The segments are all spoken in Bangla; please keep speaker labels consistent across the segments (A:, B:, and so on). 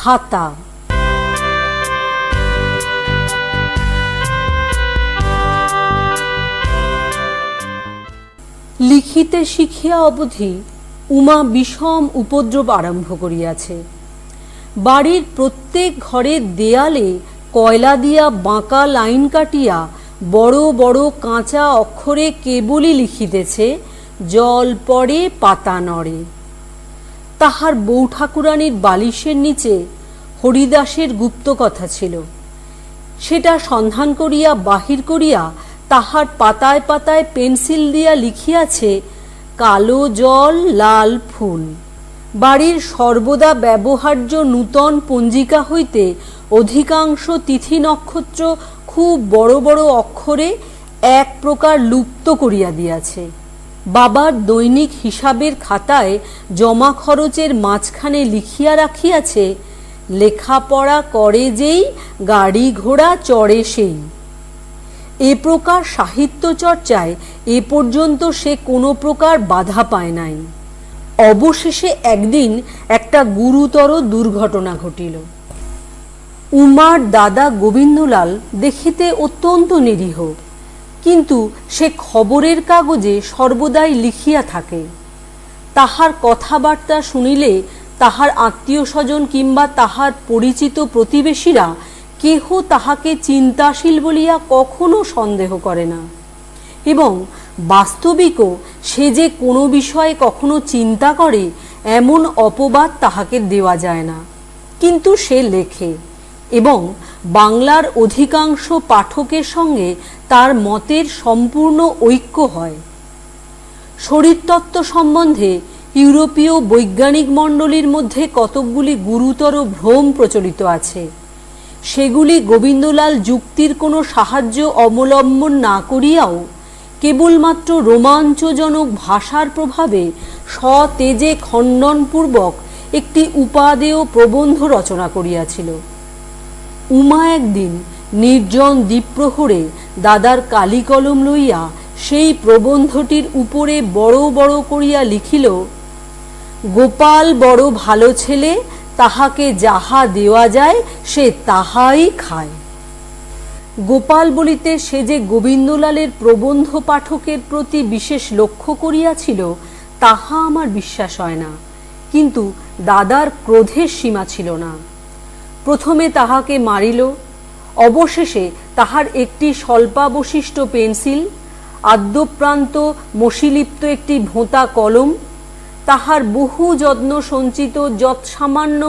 A: খাতা। লিখিতে শিখিয়া অবধি উমা বিষম উপদ্রব আরম্ভ করিয়াছে। বাড়ির প্রত্যেক ঘরের দেয়ালে কয়লা দিয়া বাঁকা লাইন কাটিয়া বড় বড় কাঁচা অক্ষরে কেবলই লিখিতেছে, জল পড়ে পাতা নড়ে। তাহার বউ ঠাকুরানীর বালিশের নিচে হরিদাসের গুপ্ত কথা ছিল, সেটা সন্ধান করিয়া বাহির করিয়া তাহার পাতায় পাতায় পেন্সিল দিয়া লিখিয়াছে, কালো জল লাল ফুল। বাড়ির সর্বদা ব্যবহার্য নূতন পঞ্জিকা হইতে অধিকাংশ তিথি নক্ষত্র খুব বড় বড় অক্ষরে এক প্রকার লুপ্ত করিয়া দিয়াছে। বাবার দৈনিক হিসাবের খাতায় জমা খরচের মাঝখানে লিখিয়া রাখিয়াছে, লেখাপড়া করে যেই গাড়ি ঘোড়া চড়ে সেই। এ প্রকার সাহিত্য চর্চায় এ পর্যন্ত সে কোনো প্রকার বাধা পায় নাই। অবশেষে একদিন একটা গুরুতর দুর্ঘটনা ঘটিল। উমার দাদা গোবিন্দলাল দেখিতে অত্যন্ত নিরীহ, কিন্তু সে খবরের কাগজে সর্বদাই লিখিয়া থাকে। তাহার কথাবার্তা শুনিলে তাহার আত্মীয় স্বজন কিংবা তাহার পরিচিত প্রতিবেশীরা কেহ তাহাকে চিন্তাশীল বলিয়া কখনো সন্দেহ করে না, এবং বাস্তবিকও সে যে কোনো বিষয়ে কখনো চিন্তা করে এমন অপবাদ তাহাকে দেওয়া যায় না। কিন্তু সে লেখে, এবং বাংলার অধিকাংশ পাঠকের সঙ্গে তার মতের সম্পূর্ণ ঐক্য হয়। শরীরতত্ত্ব সম্বন্ধে ইউরোপীয় বৈজ্ঞানিক মণ্ডলীর মধ্যে কতকগুলি গুরুতর ভ্রম প্রচলিত আছে। সেগুলি গোবিন্দলাল যুক্তির কোনো সাহায্য অবলম্বন না করিয়াও কেবলমাত্র রোমাঞ্চজনক ভাষার প্রভাবে সতেজে খণ্ডনপূর্বক একটি উপাদেয় প্রবন্ধ রচনা করিয়াছিল। উমা একদিন নির্জন দ্বীপ্রহরে দাদার কালি কলম লইয়া সেই প্রবন্ধটির উপরে বড় বড় করিয়া লিখিল, গোপাল বড় ভালো ছেলে, তাহাকে যাহা দেওয়া যায় সে তাহাই খায়। গোপাল বলিতে সে যে গোবিন্দলালের প্রবন্ধ পাঠকের প্রতি বিশেষ লক্ষ্য করিয়াছিল তাহা আমার বিশ্বাস হয় না, কিন্তু দাদার ক্রোধের সীমা ছিল না। প্রথমে তাহাকে মারিল, অবশেষে তাহার একটি স্বল্পাবশিষ্ট পেন্সিল, আদ্যপ্রান্ত মসিলিপ্ত একটি ভোঁতা কলম, তাহার বহু যত্ন সঞ্চিত যৎসামান্য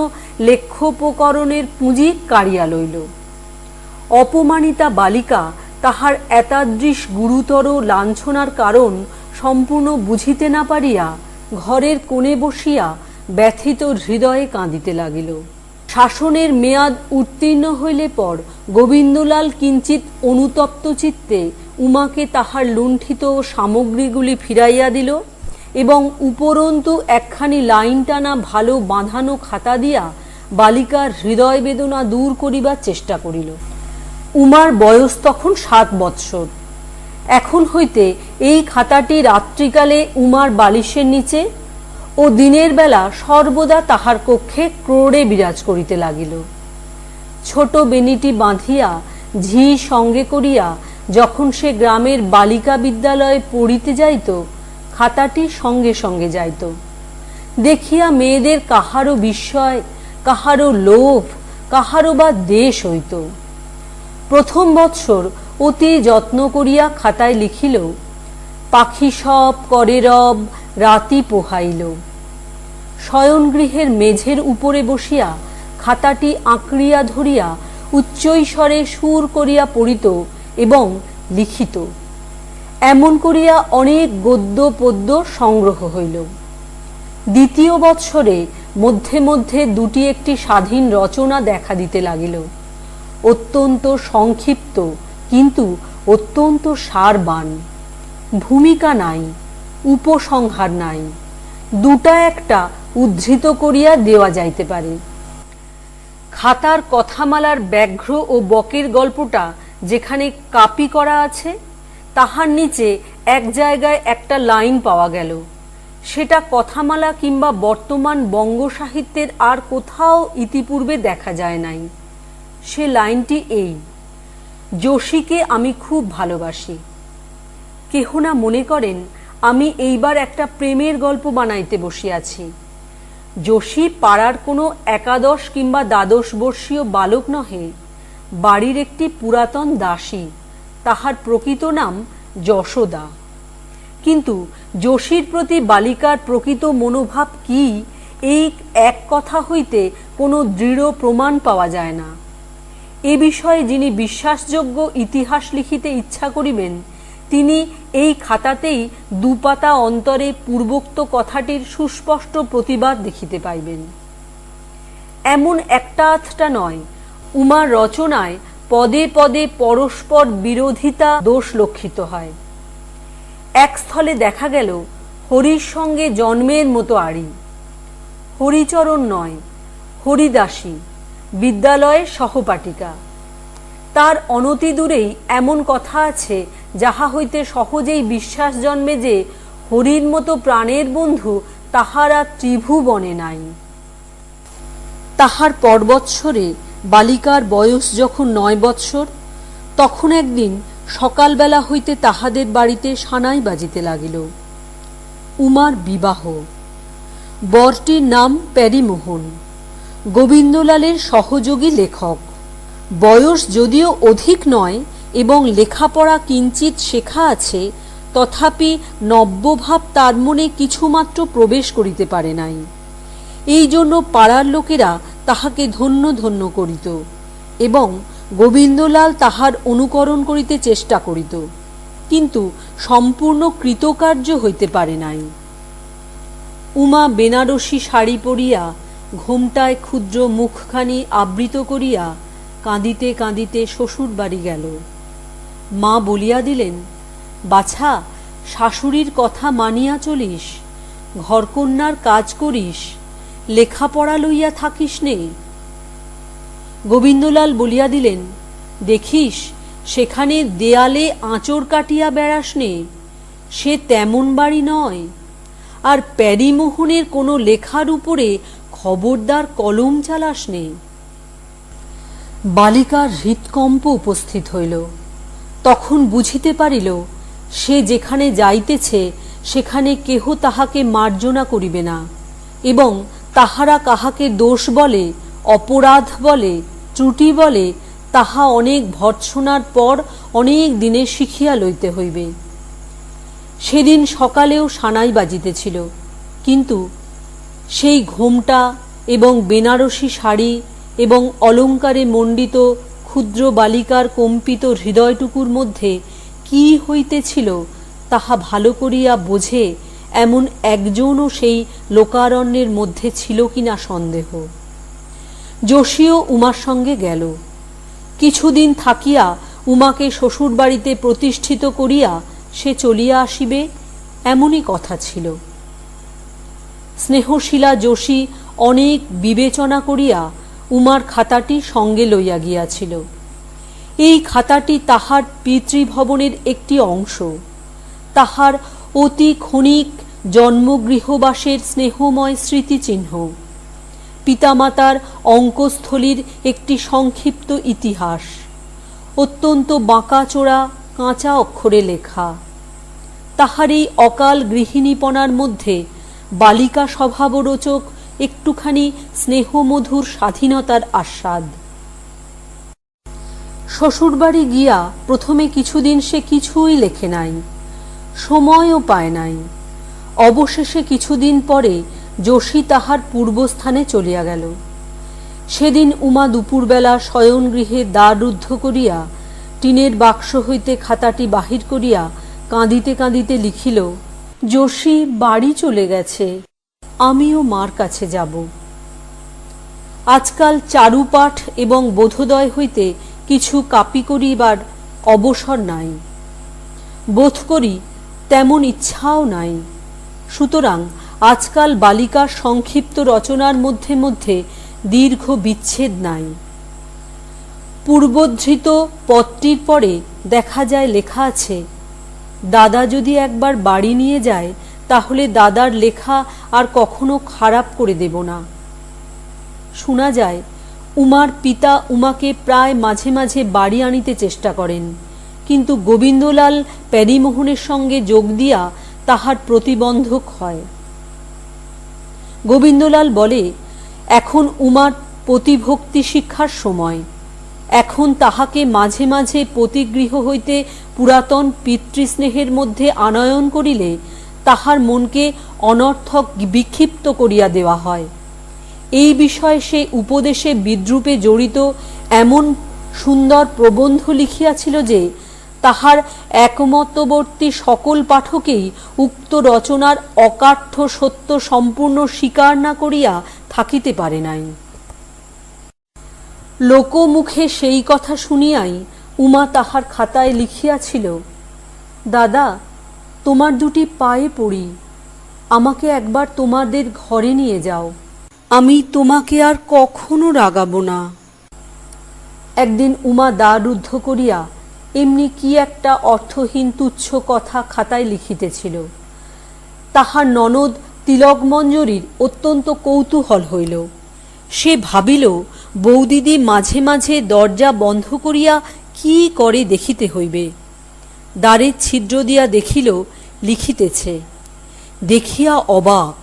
A: লেখ্যোপকরণের পুঁজি কাড়িয়া লইল। অপমানিতা বালিকা তাহার এতাদৃশ গুরুতর লাঞ্ছনার কারণ সম্পূর্ণ বুঝিতে না পারিয়া ঘরের কোণে বসিয়া ব্যথিত হৃদয়ে কাঁদিতে লাগিল। শাসনের মেয়াদ উত্তীর্ণ হইলে পর গোবিন্দলাল কিঞ্চিত অনুতপ্ত চিত্তে উমাকে তাহার লুণ্ঠিত সামগ্রীগুলি ফিরাইয়া দিল, এবং উপরন্তু একখানি লাইন টানা ভালো বাঁধানো খাতা দিয়া বালিকার হৃদয় বেদনা দূর করিবার চেষ্টা করিল। উমার বয়স তখন 7 বৎসর। এখন হইতে এই খাতাটি রাত্রিকালে উমার বালিশের নিচে ও দিনের বেলা সর্বদা তাহার কক্ষে ক্রোড়ে বিরাজ করিতে লাগিল। ছোট বেনিটি বাঁধিয়া ঝি সঙ্গে করিয়া যখন সে গ্রামের বালিকা বিদ্যালয়ে পড়িতে যাইত, খাতাটি সঙ্গে সঙ্গে যাইত। দেখিয়া মেয়েদের কাহারও বিস্ময়, কাহারও লোভ, কাহারও বা দেশ হইত। প্রথম বৎসর অতি যত্ন করিয়া খাতায় লিখিল, পাখি সব করে রব রাতি পোহাইল। শয়নগৃহের মেঝের উপরে বসিয়া খাতাটি আঁকড়িয়া ধরিয়া উচ্চৈস্বরে সুর করিয়া পড়িত এবং লিখিত। এমন করিয়া অনেক গদ্য পদ্য সংগ্রহ হইল। দ্বিতীয় বৎসরে মধ্যে মধ্যে দুটি একটি স্বাধীন রচনা দেখা দিতে লাগিল, অত্যন্ত সংক্ষিপ্ত কিন্তু অত্যন্ত সারবান। ভূমিকা নাই, উপসংহার নাই, দুটা একটা উদ্ধৃত করিয়া দেওয়া যাইতে পারে। খাতার কথামালার ব্যাঘ্র ও বকের গল্পটা যেখানে কাপি করা আছে তাহার নিচে এক জায়গায় একটা লাইন পাওয়া গেল, সেটা কথামালা কিংবা বর্তমান বঙ্গ সাহিত্যের আর কোথাও ইতিপূর্বে দেখা যায় নাই। সে লাইনটি এই: যোশীকে আমি খুব ভালোবাসি। কেহ না মনে করেন আমি এইবার একটা প্রেমের গল্প বানাইতে বসিয়াছি। যোশী পাড়ার কোনো একাদশ কিংবা দ্বাদশ বর্ষীয় বালক নহে, বাড়ির একটি পুরাতন দাসী, তাহার প্রকৃত নাম যশোদা। কিন্তু যোশীর প্রতি বালিকার প্রকৃত মনোভাব কি, এই এক কথা হইতে কোনো দৃঢ় প্রমাণ পাওয়া যায় না। এ বিষয়ে যিনি বিশ্বাসযোগ্য ইতিহাস লিখিতে ইচ্ছা করিবেন, তিনি এই খাতাতেই দুপাতা অন্তরে পূর্বোক্ত কথাটির সুস্পষ্ট প্রতিবাদ দেখিতে পাইবেন। এমন একটা আধটা নয়, উমার রচনায় পদে পদে পরস্পর বিরোধিতা দোষ লক্ষিত হয়। এক স্থলে দেখা গেল হরির সঙ্গে জন্মের মতো আড়ি। হরিচরণ নয়, হরিদাসী, বিদ্যালয়ের সহপাঠিকা। তার অনতি দূরেই এমন কথা আছে যাহা হইতে সহজেই বিশ্বাস জন্মে যে হরির মতো প্রাণের বন্ধু তাহারা ত্রিভুবনে নাই। তাহার পরবৎসরে বালিকার বয়স যখন 9 বৎসর, তখন একদিন সকালবেলা হইতে তাহাদের বাড়িতে সানাই বাজিতে লাগিল। উমার বিবাহ। বরটির নাম প্যারীমোহন, গোবিন্দলালের সহযোগী লেখক। বয়স যদিও অধিক নয় এবং লেখাপড়া কিঞ্চিত শেখা আছে, তথাপি নব্যভাব তার মনে কিছুমাত্র প্রবেশ করিতে পারে নাই। এই জন্য পাড়ার লোকেরা তাহাকে ধন্য ধন্য করিত এবং গোবিন্দলাল তাহার অনুকরণ করিতে চেষ্টা করিত, কিন্তু সম্পূর্ণ কৃতকার্য হইতে পারে নাই। উমা বেনারসি শাড়ি পরিয়া, ঘোমটায় ক্ষুদ্র মুখখানি আবৃত করিয়া কাঁদিতে কাঁদিতে শ্বশুর বাড়ি গেল। মা বলিয়া দিলেন, বাছা, শাশুড়ির কথা মানিয়া চলিস, ঘরকন্যার কাজ করিস, লেখাপড়া লইয়া থাকিস নে। গোবিন্দলাল বলিয়া দিলেন, দেখিস সেখানে দেয়ালে আঁচড় কাটিয়া বেড়াস নে, সে তেমন বাড়ি নয়। আর প্যারীমোহনের কোনো লেখার উপরে খবরদার কলম চালাস নে। বালিকার হৃৎকম্প উপস্থিত হইল। তখন বুঝিতে পারিল সে যেখানে যাইতেছে সেখানে কেহ তাহাকে মার্জনা করিবে না, এবং তাহারা কাহাকে দোষ বলে, অপরাধ বলে, ত্রুটি বলে, তাহা অনেক ভর্ৎসনার পর অনেক দিনে শিখিয়া লইতে হইবে। সেদিন সকালেও সানাই বাজিতেছিল, কিন্তু সেই ঘোমটা এবং বেনারসি শাড়ি এবং অলঙ্কারে মণ্ডিত ক্ষুদ্র বালিকার কম্পিত হৃদয়টুকুর মধ্যে কি হইতেছিল তাহা ভালো করিয়া বোঝে এমন একজনও সেই লোকারণ্যের মধ্যে ছিল কিনা সন্দেহ। যোশীও উমার সঙ্গে গেল। কিছুদিন থাকিয়া উমাকে শ্বশুর বাড়িতে প্রতিষ্ঠিত করিয়া সে চলিয়া আসিবে, এমনই কথা ছিল। স্নেহশীলা যোশী অনেক বিবেচনা করিয়া উমার খাতাটি সঙ্গে লইয়া গিয়াছিল। এই খাতাটি তাহার পিতৃভবনের একটি অংশ, তাহার অতি ক্ষণিক জন্মগৃহবাসের স্নেহময় স্মৃতিচিহ্ন, পিতামাতার অঙ্কস্থলীর একটি সংক্ষিপ্ত ইতিহাস, অত্যন্ত বাঁকাচোরা কাঁচা অক্ষরে লেখা। তাহার এই অকাল গৃহিণীপনার মধ্যে বালিকা স্বভাবরোচক একটুখানি স্নেহমধুর স্বাধীনতার আস্বাদ। শ্বশুরবাড়ি গিয়া প্রথমে কিছুদিন সে কিছুই লেখে নাই, সময়ও পায় নাই। অবশেষে কিছুদিন পরে যোশী তাহার পূর্বস্থানে চলিয়া গেল। সেদিন উমা দুপুরবেলা শয়নগৃহে দ্বার রুদ্ধ করিয়া টিনের বাক্স হইতে খাতাটি বাহির করিয়া কাঁদিতে কাঁদিতে লিখিল, যোশী বাড়ি চলে গেছে, আমিও মার কাছে যাব। আজকাল চারুপাঠ এবং বোধোদয় হইতে কিছু কাপি করিবার অবসর নাই, বোধ করি তেমন ইচ্ছাও নাই। সুতরাং আজকাল বালিকার সংক্ষিপ্ত রচনার মধ্যে মধ্যে দীর্ঘ বিচ্ছেদ নাই। পূর্বোদ্ধৃত পদটির পরে দেখা যায় লেখা আছে, দাদা যদি একবার বাড়ি নিয়ে যায় তাহলে দাদার লেখা আর কখনো খারাপ করে দেব না। শোনা যায় উমার পিতা উমাকে প্রায় মাঝে মাঝে বাড়ি আনিতে চেষ্টা করেন, কিন্তু গোবিন্দলাল প্যারীমোহনের সঙ্গে যোগ দিয়া তাহার প্রতিবন্ধক হয়। গোবিন্দলাল বলে, এখন উমার পতিভক্তি শিক্ষার সময়, এখন তাহাকে মাঝে মাঝে পতিগৃহ হইতে পুরাতন পিতৃস্নেহের মধ্যে আনয়ন করিলে তাহার মনকে অনর্থক বিক্ষিপ্ত করিয়া দেওয়া হয়। এই বিষয়ে সে উপদেশে বিদ্রূপে জড়িত এমন সুন্দর প্রবন্ধ লিখিয়াছিল যে তাহার একমতবর্তী সকল পাঠকেই উক্ত রচনার অকাঠ্য সত্য সম্পূর্ণ স্বীকার না করিয়া থাকিতে পারে নাই। লোকমুখে সেই কথা শুনিয়াই উমা তাহার খাতায় লিখিয়াছিল, দাদা, তোমার দুটি পায়ে পড়ি, আমাকে একবার তোমাদের ঘরে নিয়ে যাও, আমি তোমাকে আর কখনো রাগাবো না। একদিন উমা দ্বার রুদ্ধ করিয়া এমনি কি একটা অর্থহীন তুচ্ছ কথা খাতায় লিখিতেছিল। তাহার ননদ তিলকমঞ্জরীর অত্যন্ত কৌতূহল হইল। সে ভাবিল বৌদিদি মাঝে মাঝে দরজা বন্ধ করিয়া কি করে দেখিতে হইবে। দ্বারের ছিদ্র দিয়া দেখিল লিখিতেছে। দেখিয়া অবাক।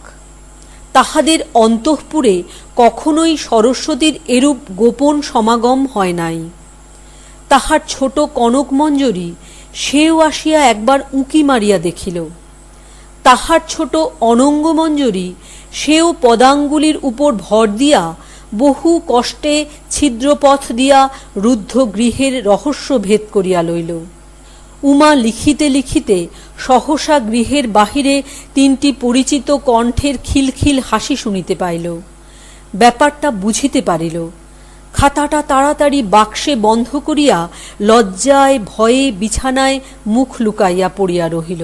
A: তাহাদের অন্তঃপুরে কখনোই সরস্বতীর এরূপ গোপন সমাগম হয় নাই। তাহার ছোট কনকমঞ্জরী সেও আসিয়া একবার উঁকি মারিয়া দেখিল। তাহার ছোট অনঙ্গমঞ্জরী সেও পদাঙ্গুলির উপর ভর দিয়া বহু কষ্টে ছিদ্রপথ দিয়া রুদ্ধ গৃহের রহস্য ভেদ করিয়া লইল। উমা লিখিতে লিখিতে সহসা গৃহের বাহিরে তিনটি পরিচিত কণ্ঠের খিলখিল হাসি শুনিতে পাইল। ব্যাপারটা বুঝিতে পারিল। খাতাটা তাড়াতাড়ি বাক্সে বন্ধ করিয়া লজ্জায় ভয়ে বিছানায় মুখ লুকাইয়া পড়িয়া রহিল।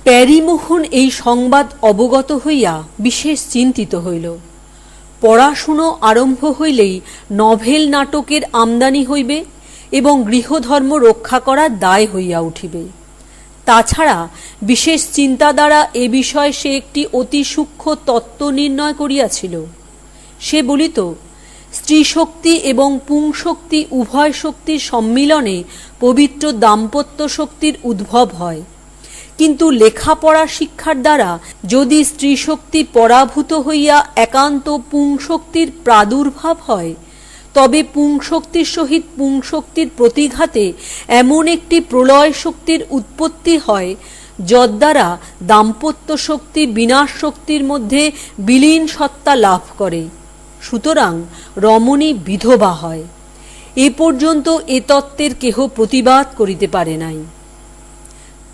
A: প্যারীমোহন এই সংবাদ অবগত হইয়া বিশেষ চিন্তিত হইল। পড়াশুনো আরম্ভ হইলেই নভেল নাটকের আমদানি হইবে এবং গৃহধর্ম রক্ষা করার দায় হইয়া উঠিবে। তাছাড়া বিশেষ চিন্তা দ্বারা এ বিষয়ে সে একটি অতি সূক্ষ্ম তত্ত্ব নির্ণয় করিয়াছিল। সে বলিত, স্ত্রীশক্তি এবং পুংশক্তি উভয় শক্তির সম্মিলনে পবিত্র দাম্পত্য শক্তির উদ্ভব হয়, কিন্তু লেখাপড়া শিক্ষার দ্বারা যদি স্ত্রীশক্তি পরাভূত হইয়া একান্ত পুংশক্তির প্রাদুর্ভাব হয়, তবে পুংশক্তির সহিত পুংশক্তির প্রতিঘাতে এমন একটি প্রলয় শক্তির উৎপত্তি হয় যদ্বারা দাম্পত্য শক্তি বিনাশ শক্তির মধ্যে বিলীন সত্তা লাভ করে। সুতরাং রমণী বিধবা হয়। এ পর্যন্ত এ তত্ত্বের কেহ প্রতিবাদ করিতে পারে নাই।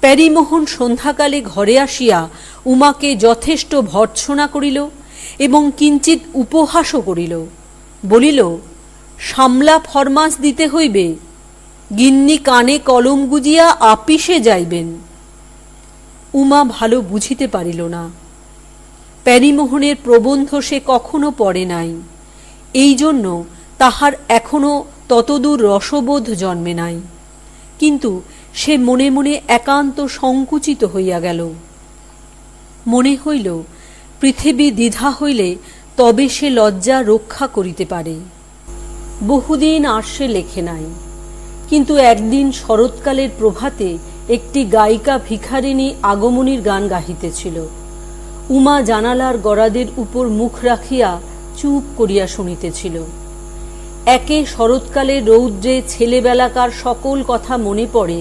A: প্যারীমোহন সন্ধ্যাকালে ঘরে আসিয়া উমাকে যথেষ্ট ভর্ৎসনা করিল এবং কিঞ্চিৎ উপহাসও করিল। বলিল, সামলা ফরমাস দিতে হইবে, গিন্নি কানে কলম গুজিয়া আপিসে যাইবেন। উমা ভালো বুঝিতে পারিল না। প্যারীমোহনের প্রবন্ধ সে কখনো পড়ে নাই, এই জন্য তাহার এখনো ততদূর রসবোধ জন্মে নাই। কিন্তু সে মনে মনে একান্ত সংকুচিত হইয়া গেল। মনে হইল পৃথিবী দ্বিধা হইলে তবে সে লজ্জা রক্ষা করিতে পারে। বহুদিন আর সে লেখে নাই, কিন্তু একদিন শরৎকালের প্রভাতে একটি গায়িকা ভিখারিণী আগমনীর গান গাহিতেছিল। উমা জানালার গরাদের উপর মুখ রাখিয়া চুপ করিয়া শুনিতেছিল। একে শরৎকালের রৌদ্রে ছেলেবেলাকার সকল কথা মনে পড়ে,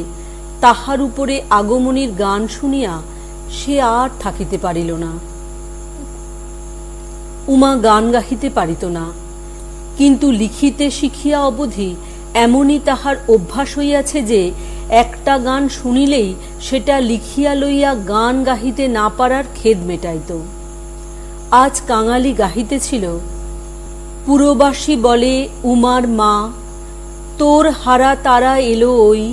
A: তাহার উপরে আগমনীর গান শুনিয়া সে আর থাকিতে পারিল না। উমা গান গাহিতে পারিত না, কিন্তু লিখিতে শিখিয়া অবধি এমনই তাহার অভ্যাস হইয়াছে যে একটা গান শুনিলেই সেটা লিখিয়া লইয়া গান গাহিতে না পারার খেদ মেটাইত। আজ কাঙালি গাহিতেছিল, পুরবাসী বলে উমার মা, তোর হারা তারা এলো ওই,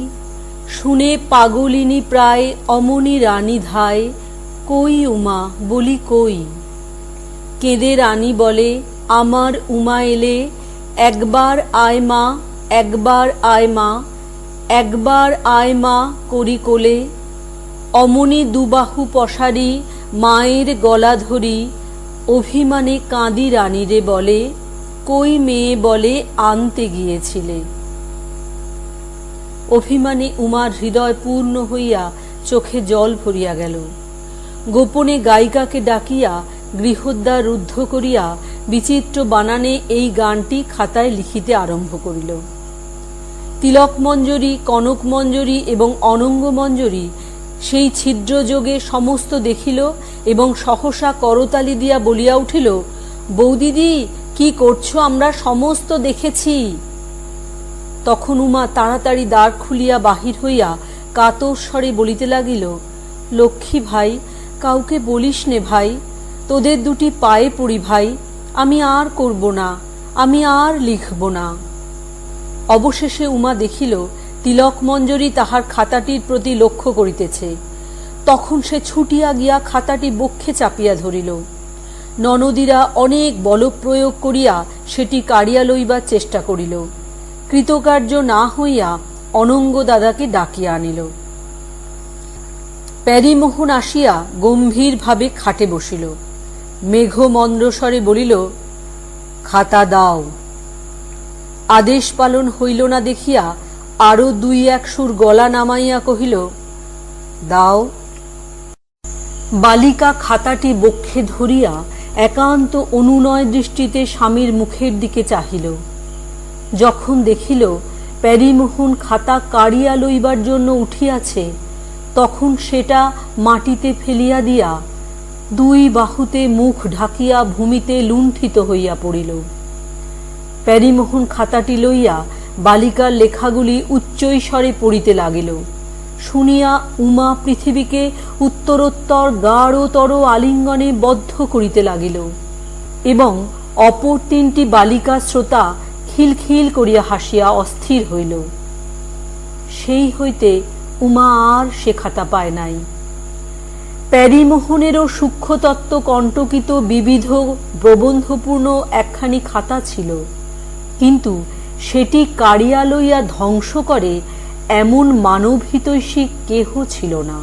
A: শুনে পাগলিনী প্রায় অমনি রানী ধায়, কই উমা বলি কই। কেঁদে রানী বলে, আমার উমা এলে, একবার আয় মা, একবার আয় মা, একবার আয় মা করি কোলে। অমনি দুবাহু পসারি মায়ের গলা ধরি, অভিমানে কাঁদি রানীরে বলে, কই মেয়ে বলে আনতে গিয়েছিলে। অভিমানে উমার হৃদয় পূর্ণ হইয়া চোখে জল ভরিয়া গেল। গোপনে গায়িকাকে ডাকিয়া গৃহদ্বার রুদ্ধ করিয়া বিচিত্র বানানে এই গানটি খাতায় লিখিতে আরম্ভ করিল। তিলক মঞ্জরী, কনক মঞ্জরী এবং অনঙ্গ মঞ্জরী সেই ছিদ্রযোগে সমস্ত দেখিল এবং সহসা করতালি দিয়া বলিয়া উঠিল, বৌদিদি কি করছো, আমরা সমস্ত দেখেছি। তখন উমা তাড়াতাড়ি দ্বার খুলিয়া বাহির হইয়া কাতর স্বরে বলিতে লাগিল, লক্ষ্মী ভাই, কাউকে বলিস নে ভাই, তোদের দুটি পায়ে পড়ি ভাই, আমি আর করব না, আমি আর লিখব না। অবশেষে উমা দেখিল তিলক মঞ্জরী তাহার খাতাটির প্রতি লক্ষ্য করিতেছে। তখন সে ছুটিয়া গিয়া খাতাটি বক্ষে চাপিয়া ধরিল। ননদীরা অনেক বলপ্রয়োগ করিয়া সেটি কাড়িয়া লইবার চেষ্টা করিল। কৃতকার্য না হইয়া অনঙ্গ দাদাকে ডাকিয়া আনিল। প্যারীমোহন আসিয়া গম্ভীরভাবে খাটে বসিল। মেঘ মন্দ্রস্বরে বলিল, খাতা দাও। আদেশ পালন হইল না দেখিয়া আরো দুই এক সুর গলা নামাইয়া কহিল, দাও। বালিকা খাতাটি বক্ষে ধরিয়া একান্ত অনুনয় দৃষ্টিতে স্বামীর মুখের দিকে চাহিল। যখন দেখিল প্যারীমোহন খাতা কাড়িয়া লইবার জন্য উঠিয়াছে, তখন সেটা মাটিতে ফেলিয়া দিয়া দুই বাহুতে মুখ ঢাকিয়া ভূমিতে লুণ্ঠিত হইয়া পড়িল। প্যারীমোহন খাতাটি লইয়া বালিকার লেখাগুলি উচ্চৈস্বরে পড়িতে লাগিল। শুনিয়া উমা পৃথিবীকে উত্তরোত্তর গাঢ়তর আলিঙ্গনে বদ্ধ করিতে লাগিল এবং অপর তিনটি বালিকা শ্রোতা খিলখিল করিয়া হাসিয়া অস্থির হইল। সেই হইতে উমা আর সে খাতা পায় নাই। প্যারীমোহনেরও সূক্ষ্মতত্ত্ব কণ্টকিত বিবিধ প্রবন্ধপূর্ণ একখানি খাতা ছিল, কিন্তু সেটি কাড়িয়া লইয়া ধ্বংস করে এমন মানবহিতৈষী কেহ ছিল না।